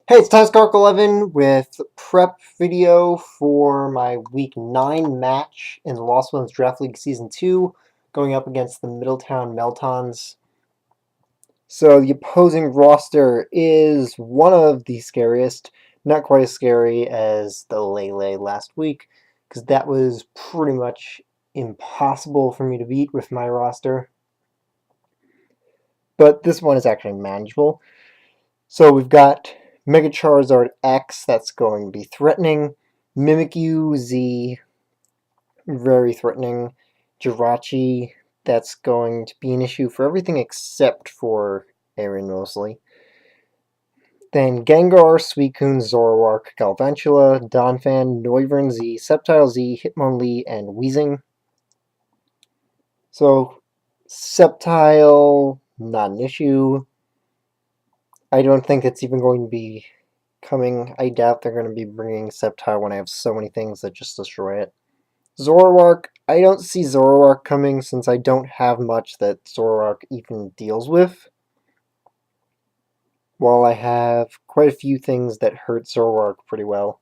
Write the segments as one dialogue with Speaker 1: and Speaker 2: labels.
Speaker 1: Hey, it's TimesCark11 with prep video for my Week 9 match in the Lost Ones Draft League Season 2, going up against the Middletown Meltons. So the opposing roster is one of the scariest, not quite as scary as the Lele last week, because that was pretty much impossible for me to beat with my roster. But this one is actually manageable. So we've got Mega Charizard X, that's going to be threatening. Mimikyu Z, very threatening. Jirachi, that's going to be an issue for everything except for Aaron mostly. Then Gengar, Suicune, Zoroark, Galvantula, Donphan, Noivern Z, Sceptile Z, Hitmonlee, and Weezing. So, Sceptile, not an issue. I don't think it's even going to be coming. I doubt they're going to be bringing Sceptile when I have so many things that just destroy it. Zoroark, I don't see Zoroark coming since I don't have much that Zoroark even deals with. While I have quite a few things that hurt Zoroark pretty well.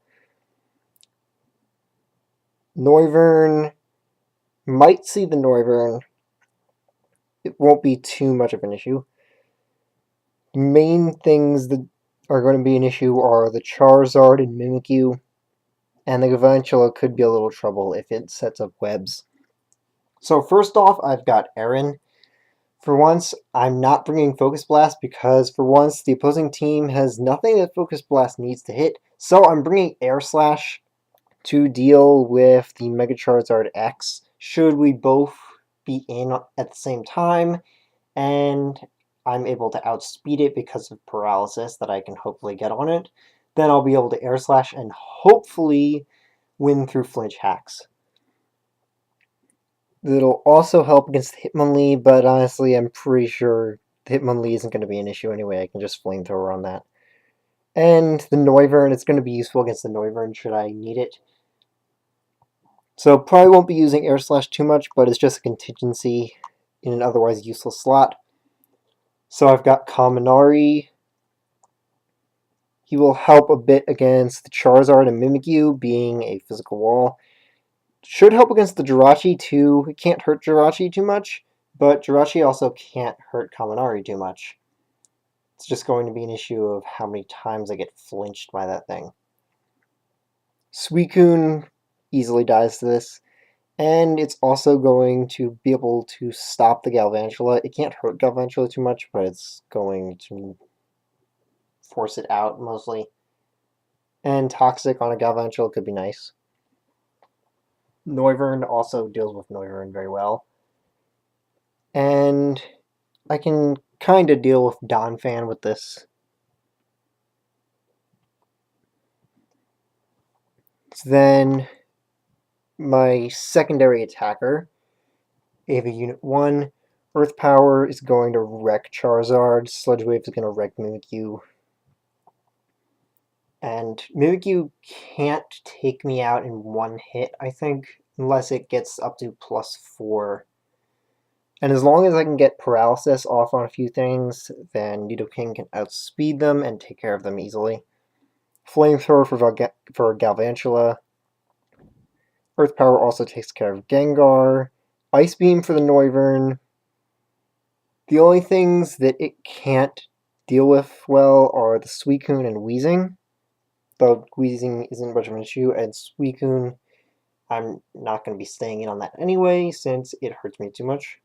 Speaker 1: Noivern, might see the Noivern. It won't be too much of an issue. Main things that are going to be an issue are the Charizard and Mimikyu. And the Galvantula could be a little trouble if it sets up webs. So first off, I've got Aaron. For once, I'm not bringing Focus Blast because for once the opposing team has nothing that Focus Blast needs to hit. So I'm bringing Air Slash to deal with the Mega Charizard X. Should we both be in at the same time, and I'm able to outspeed it because of paralysis that I can hopefully get on it, then I'll be able to Air Slash and hopefully win through flinch hacks. It'll also help against Hitmonlee, but honestly, I'm pretty sure Hitmonlee isn't going to be an issue anyway. I can just Flamethrower on that. And the Noivern, it's going to be useful against the Noivern should I need it. So probably won't be using Air Slash too much, but it's just a contingency in an otherwise useless slot. So I've got Kaminari. He will help a bit against the Charizard and Mimikyu, being a physical wall. Should help against the Jirachi too. It can't hurt Jirachi too much, but Jirachi also can't hurt Kaminari too much. It's just going to be an issue of how many times I get flinched by that thing. Suicune easily dies to this, and it's also going to be able to stop the Galvantula. It can't hurt Galvantula too much, but it's going to force it out mostly. And Toxic on a Galvantula could be nice. Noivern also deals with Noivern very well. And I can kind of deal with Donphan with this. Then my secondary attacker, Ava Unit 1, Earth Power is going to wreck Charizard, Sludge Wave is going to wreck Mimikyu. And Mimikyu can't take me out in one hit, I think, unless it gets up to +4. And as long as I can get paralysis off on a few things, then Nidoking can outspeed them and take care of them easily. Flamethrower for Galvantula. Earth Power also takes care of Gengar. Ice Beam for the Noivern. The only things that it can't deal with well are the Suicune and Weezing. Though Weezing isn't much of an issue, and Suicune, I'm not going to be staying in on that anyway, since it hurts me too much.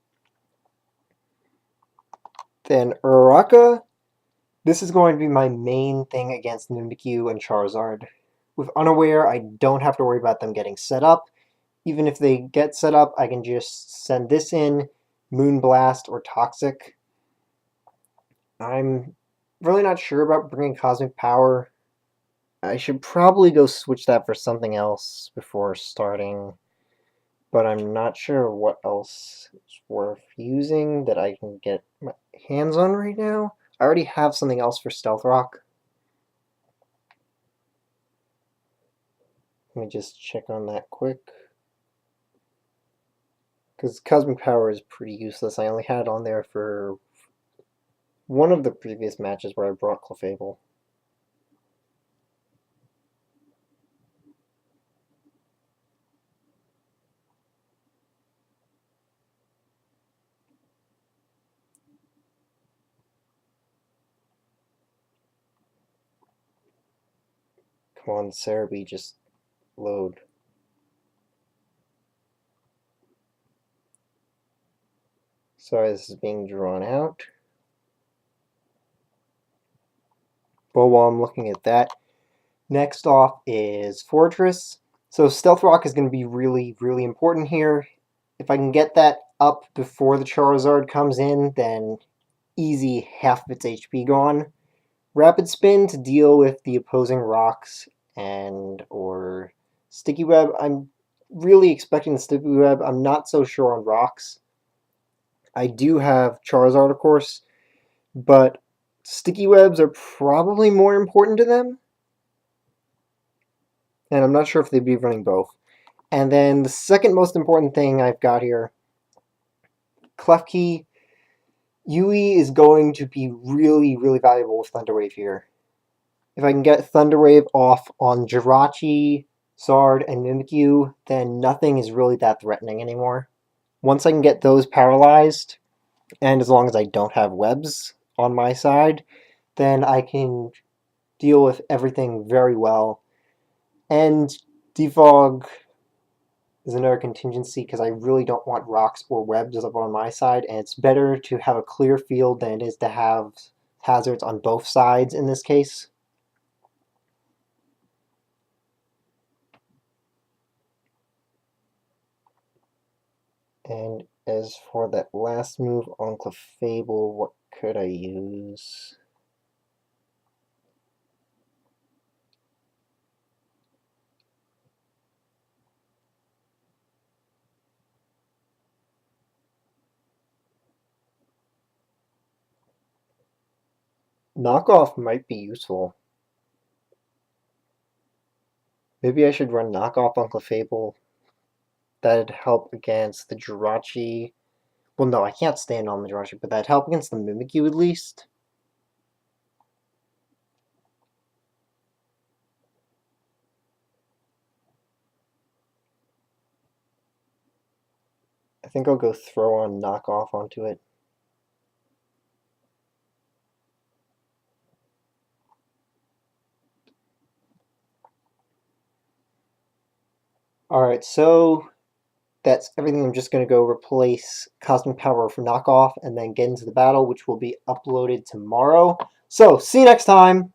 Speaker 1: Then Uraraka. This is going to be my main thing against Mimikyu and Charizard. With Unaware, I don't have to worry about them getting set up. Even if they get set up, I can just send this in, Moonblast or Toxic. I'm really not sure about bringing Cosmic Power. I should probably go switch that for something else before starting, but I'm not sure what else is worth using that I can get my hands on right now. I already have something else for Stealth Rock. Let me just check on that quick. Because Cosmic Power is pretty useless. I only had it on there for one of the previous matches where I brought Clefable. Come on, Cerebi, just load. Sorry, this is being drawn out. But while I'm looking at that, next off is Fortress. So Stealth Rock is going to be really, really important here. If I can get that up before the Charizard comes in, then easy half of its HP gone. Rapid Spin to deal with the opposing rocks and or Sticky Web. I'm really expecting the Sticky Web. I'm not so sure on rocks. I do have Charizard, of course, but Sticky Webs are probably more important to them. And I'm not sure if they'd be running both. And then the second most important thing I've got here, Klefki. Yui is going to be really, really valuable with Thunder Wave here. If I can get Thunder Wave off on Jirachi, Zard, and Mimikyu, then nothing is really that threatening anymore. Once I can get those paralyzed, and as long as I don't have webs on my side, then I can deal with everything very well. And Defog is another contingency because I really don't want rocks or webs up on my side, and it's better to have a clear field than it is to have hazards on both sides in this case. And as for that last move on Clefable, what could I use? Knockoff might be useful. Maybe I should run Knockoff on Clefable. That'd help against the Jirachi. Well, no, I can't stand on the Jirachi, but that'd help against the Mimikyu at least. I think I'll go throw on Knockoff onto it. Alright, so that's everything. I'm just going to go replace Cosmic Power for Knockoff and then get into the battle, which will be uploaded tomorrow. So, see you next time!